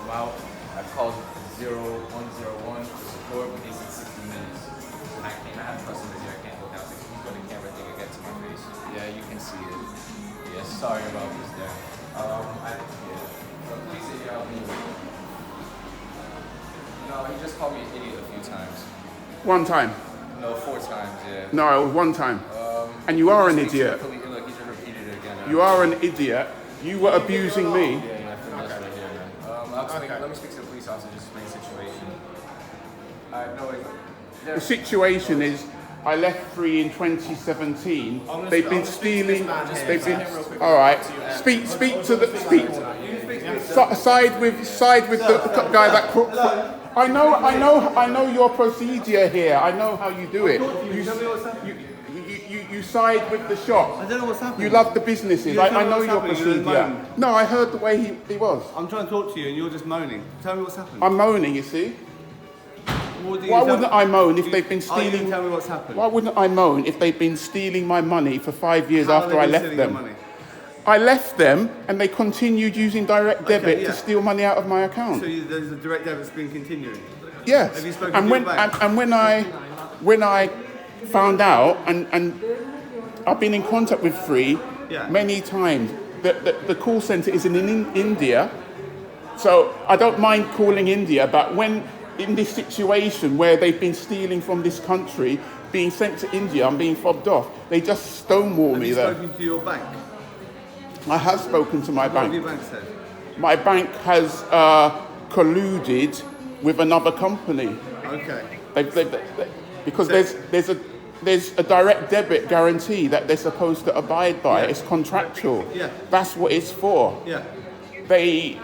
them out. I called 0101 for support, but they said 60 minutes. And I have customers here, I can't look out. So he's got the camera thing again to my face. Yeah, you can see it. Yeah, sorry about this there. Please say you're helping me. No, he just called me an idiot a few times. One time? No, 4 times, yeah. No, it was one time. And you are an idiot. Look, he just repeated it again. You are an idiot. You were abusing me. Yeah, I think that's right here, man. Let me speak to the police officer, just explain the situation. The situation is, I left Free in 2017. They've been stealing. They've been. All right. Speak to the. Side with the guy that. I know your procedure here. I know how you do it. You side with the shop. I don't know what's happening. You love the businesses. I know your procedure. No, I heard the way he was. I'm trying to talk to you and you're just moaning. Tell me what's happened. I'm moaning, you see. Why wouldn't I moan if they've been stealing? Tell me what's happened. Why wouldn't I moan if they've been stealing my money for 5 years after I left them? I left them and they continued using direct debit to steal money out of my account. So there's a direct debit's been continuing? Yes. Have you spoken to your bank? And when I found out, and I've been in contact with Free many times, the call centre is in India, so I don't mind calling India, but when in this situation where they've been stealing from this country, being sent to India and being fobbed off, they just stonewall me there. Have you spoken to your bank? I have spoken to my bank. What have your bank said? My bank has colluded with another company. Okay. Because there's a direct debit guarantee that they're supposed to abide by. It's contractual. Yeah. That's what it's for. Yeah. They,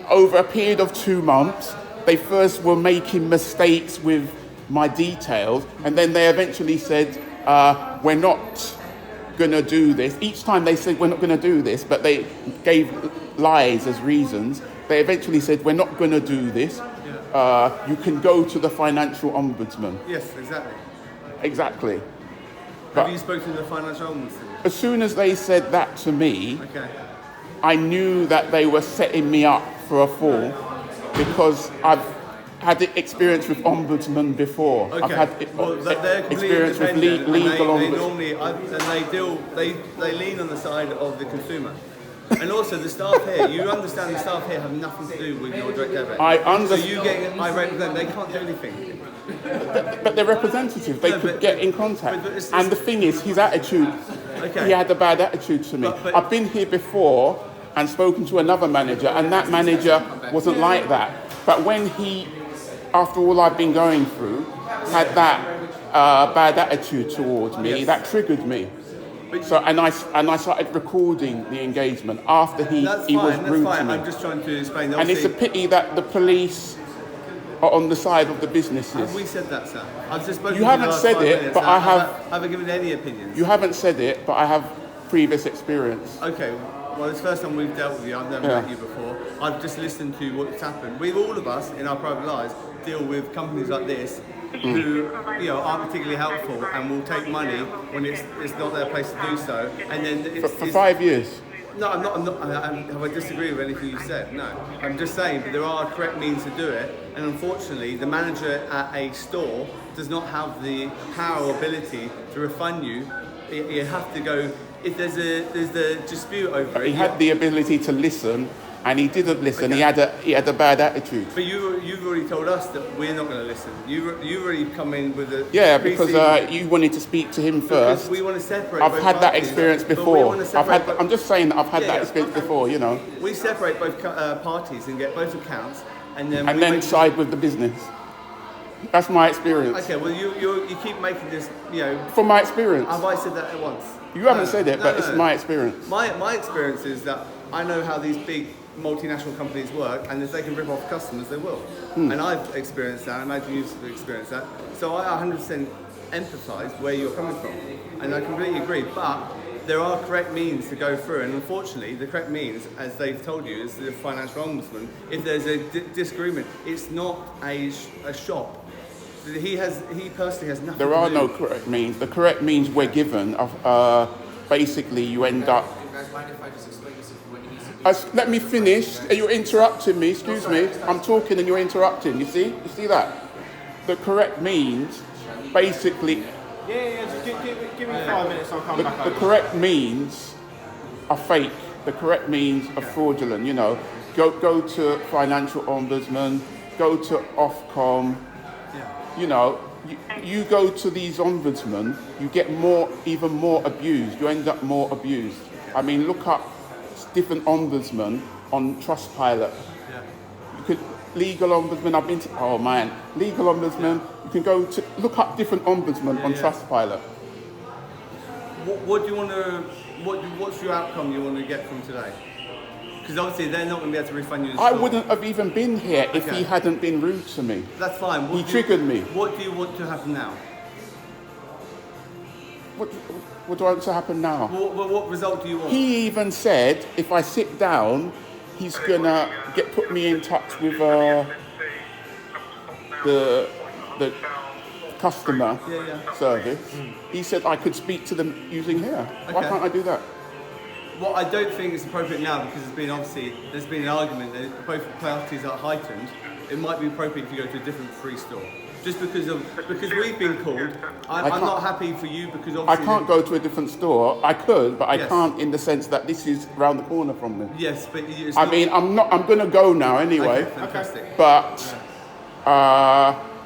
over a period of 2 months, they first were making mistakes with my details, and then they eventually said, we're not going to do this. Each time they said, we're not going to do this, but they gave lies as reasons. They eventually said, we're not going to do this. You can go to the financial ombudsman. Yes, exactly. Exactly. Have you spoken to the financial ombudsman? As soon as they said that to me, I knew that they were setting me up for a fall, because I've had experience with ombudsman before. I've had experience with legal ombudsman. They lean on the side of the consumer. And also the staff here, you understand the staff here have nothing to do with your direct debit. I understand. So you get irate with them, they can't do anything. But they're representatives, they could get in contact. And the thing is, his attitude, he had a bad attitude to me. I've been here before and spoken to another manager, and that manager wasn't like that. But when he, after all I've been going through, had that bad attitude towards me, that triggered me. So and I started recording the engagement after he was rude to me. I'm just trying to explain. And it's a pity that the police are on the side of the businesses. Have we said that, sir? I've just spoken. You haven't said it, but I have. Haven't given any opinions. You haven't said it, but I have previous experience. Okay. Well, it's the first time we've dealt with you. I've never met you before. I've just listened to what's happened. All of us in our private lives deal with companies like this who, aren't particularly helpful and will take money when it's not their place to do so. And then for 5 years. No, I'm not. Have I disagreed with anything you said? No. I'm just saying, but there are correct means to do it. And unfortunately, the manager at a store does not have the power or ability to refund you. You have to go. If there's a dispute over it, he had the ability to listen, and he didn't listen. He had a bad attitude. But you've already told us that we're not going to listen. You've already come in with a because you wanted to speak to him first. Because we want to separate. I've had that experience before. I'm just saying that I've had that experience before. We separate both parties and get both accounts, and then side with the business. That's my experience. Okay, well you keep making this, From my experience. Have I said that at once? You haven't said it, but it's my experience. My experience is that I know how these big multinational companies work, and if they can rip off customers, they will. And I've experienced that, I imagine you've experienced that. So I 100% empathise where you're coming from, and I completely agree. But there are correct means to go through, and unfortunately, the correct means, as they've told you, is the financial ombudsman. If there's a disagreement, it's not a shop. He personally has nothing. There are no correct means. The correct means we're given of basically you end up. Let me finish. You're interrupting me. Excuse me. I'm talking and you're interrupting. You see? You see that? The correct means, basically. Yeah. Just give me 5 minutes. I'll come back. The correct means are fake. The correct means are fraudulent. You know, go to financial ombudsman. Go to Ofcom. You know, you go to these ombudsmen, you get even more abused. You end up more abused. I mean, look up different ombudsmen on Trustpilot. You could legal ombudsman. Legal ombudsman. You can look up different ombudsmen on Trustpilot. What do you want to? What's your outcome you want to get from today? Because obviously they're not going to be able to refund you. I wouldn't have even been here if he hadn't been rude to me. That's fine. He triggered me. What do you want to happen now? What do I want to happen now? What result do you want? He even said if I sit down, he's gonna put me in touch with the customer service. He said I could speak to them using here. Okay. Why can't I do that? Well, I don't think it's appropriate now because there's been an argument that both parties are heightened. It might be appropriate if you go to a different free store. Just because we've been called, I'm not happy for you because obviously... I can't go to a different store. I could, but I can't in the sense that this is round the corner from me. Yes, but I'm going to go now anyway. Okay, fantastic. But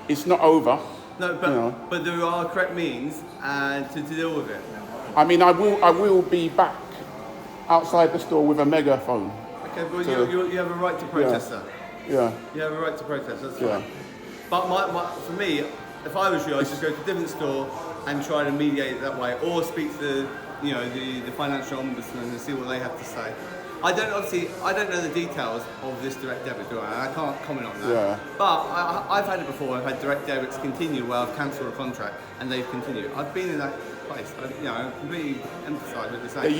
it's not over. No, but there are correct means to deal with it. I mean, I will be back outside the store with a megaphone. Okay, but you have a right to protest, sir. Yeah. You have a right to protest, that's fine. But for me, if I was you, I'd just go to a different store and try to mediate it that way, or speak to the financial ombudsman and see what they have to say. I don't know the details of this direct debit, do I? I can't comment on that. Yeah. But I've had it before. I've had direct debits continue where I've cancelled a contract and they've continued. I've been in that place. I completely empathise with what you're saying.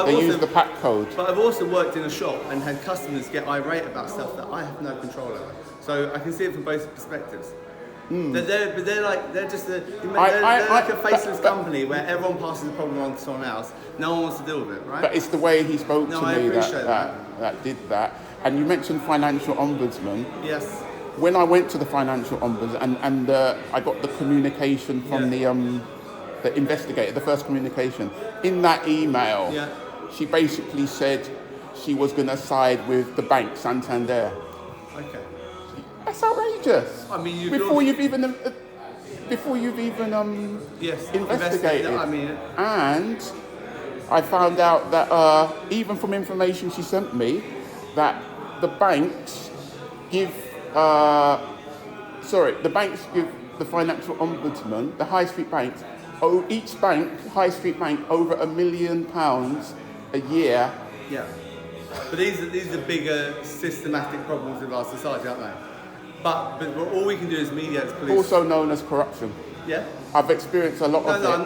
They use the PAC code. But I've also worked in a shop and had customers get irate about stuff that I have no control over. So I can see it from both perspectives. They're like a faceless company where everyone passes the problem on to someone else. No one wants to deal with it, right? But it's the way he spoke to me that did that. And you mentioned financial ombudsman. Yes. When I went to the financial ombudsman and I got the communication from the investigator, the first communication, in that email, she basically said she was going to side with the bank, Santander. Okay. That's outrageous. I mean, before you've even investigated. And I found out that even from information she sent me, that the banks give the financial ombudsman, the high street banks, each high street bank, over £1 million a year. Yeah. But these are bigger systematic problems with our society, aren't they? But all we can do is mediate as police. Also known as corruption. Yeah. I've experienced a lot of it. I'm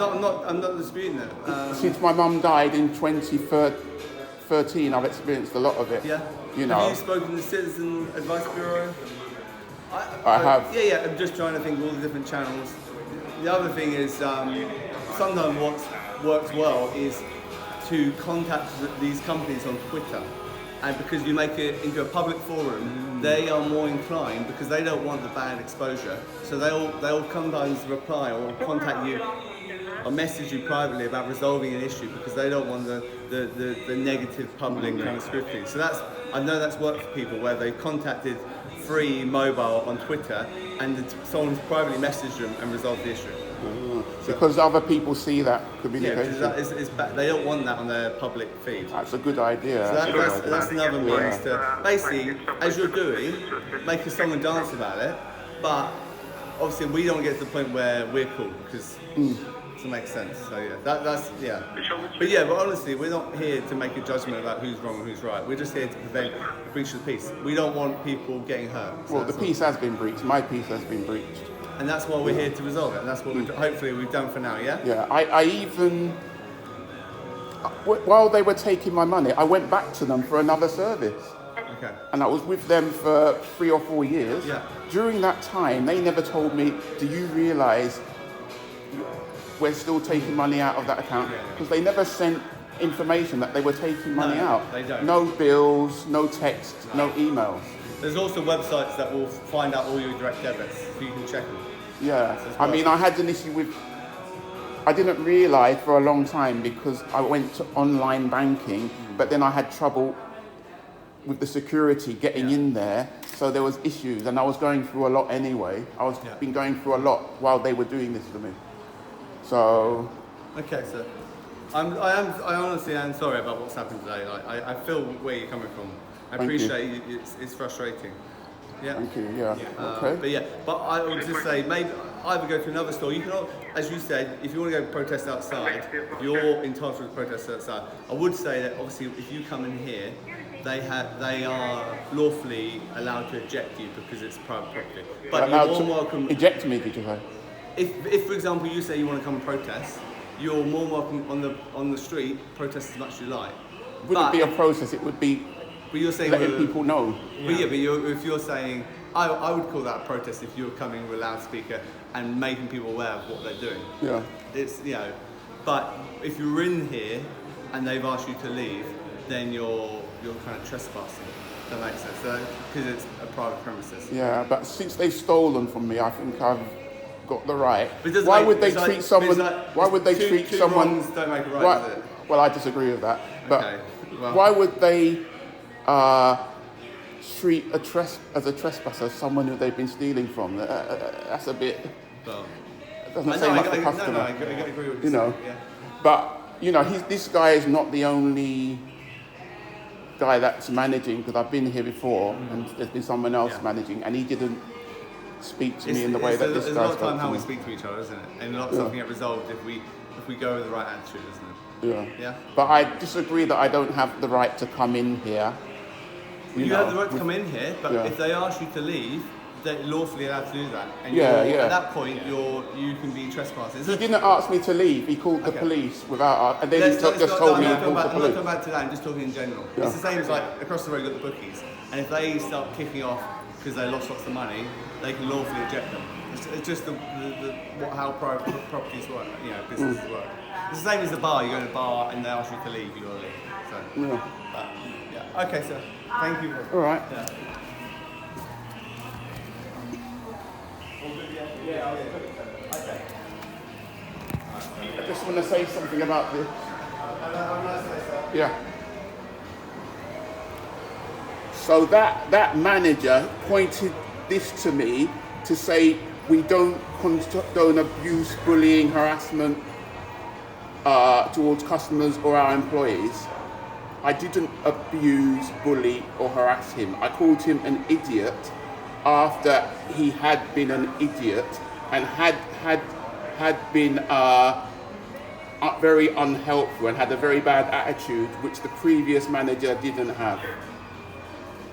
not disputing that. Since my mum died in 2013, I've experienced a lot of it. Yeah. Have you spoken to the Citizen Advice Bureau? I have. Yeah. I'm just trying to think of all the different channels. The other thing is, sometimes what works well is to contact these companies on Twitter. And because you make it into a public forum, they are more inclined, because they don't want the bad exposure. So they'll sometimes reply or contact you or message you privately about resolving an issue because they don't want the negative public kind of scrutiny. So I know that's worked for people where they've contacted Free Mobile on Twitter and someone's privately messaged them and resolved the issue. Because other people see that communication. Yeah, they don't want that on their public feed. That's a good idea. So that's another means to basically, as you're doing, make a song and dance about it. But obviously, we don't get to the point where we're cool because it makes sense. So yeah, But honestly, we're not here to make a judgment about who's wrong and who's right. We're just here to prevent a breach of the peace. We don't want people getting hurt. So the peace has been breached. My peace has been breached. And that's why we're here to resolve it, and that's what hopefully we've done for now, yeah? Yeah, I even, while they were taking my money, I went back to them for another service. Okay. And I was with them for 3 or 4 years. Yeah. During that time, they never told me, do you realise we're still taking money out of that account? Because they never sent information that they were taking money out. They don't. No bills, no text, no emails. There's also websites that will find out all your direct debits, so you can check them. Yeah, I mean, I had an issue with. I didn't realise for a long time because I went to online banking, but then I had trouble with the security getting in there, so there was issues, and I was going through a lot anyway. Been going through a lot while they were doing this to me. So. Okay, sir. I honestly am sorry about what's happened today. Like, I feel where you're coming from. I appreciate it's frustrating. Yeah. Thank you. Yeah. Okay. But I would just say maybe either go to another store. You can, as you said, if you want to go protest outside, you're entitled to protest outside. I would say that obviously if you come in here, they are lawfully allowed to eject you because it's private property. But you're more welcome. Eject me, did you say? If for example you say you want to come and protest, you're more welcome on the street. Protest as much as you like. Wouldn't be a process. It would be. But you're saying letting people know. But if you're saying, I would call that a protest if you're coming with a loudspeaker and making people aware of what they're doing. Yeah. It's but if you're in here and they've asked you to leave, then you're kind of trespassing. That makes sense. Because it's a private premises. Yeah, but since they've stolen from me, I think I've got the right. Why would they treat someone? Why would they treat someone? Don't make it right, is it? Well, I disagree with that. But Okay, well. why would they treat as a trespasser someone who they've been stealing from? That's a bit. Well, It doesn't say much for customer. No, I agree with you know. Yeah. But this guy is not the only guy that's managing, because I've been here before and there's been someone else managing, and he didn't speak to me in the way that this guy spoke to me. There's a lot of time how we speak to each other, isn't it? And a lot of stuff can get resolved if we go with the right attitude, isn't it? Yeah. But I disagree that I don't have the right to come in here. You have the right to come in here, but if they ask you to leave, they're lawfully allowed to do that. And at that point, you can be trespassing. He didn't ask me to leave. He called the police without, and then he just told me to call the police. I'm not talking about today. I'm just talking in general. Yeah. It's the same as like across the road, you've got the bookies, and if they start kicking off because they lost lots of money, they can lawfully eject them. It's just how private properties work. Businesses work. It's the same as the bar. You go to a bar and they ask you to leave, you gotta leave. So, okay, sir. Thank you. All right. I just want to say something about this. Yeah. So that manager pointed this to me to say we don't condone abuse, bullying, harassment towards customers or our employees. I didn't abuse, bully or harass him. I called him an idiot after he had been an idiot and had been very unhelpful and had a very bad attitude, which the previous manager didn't have.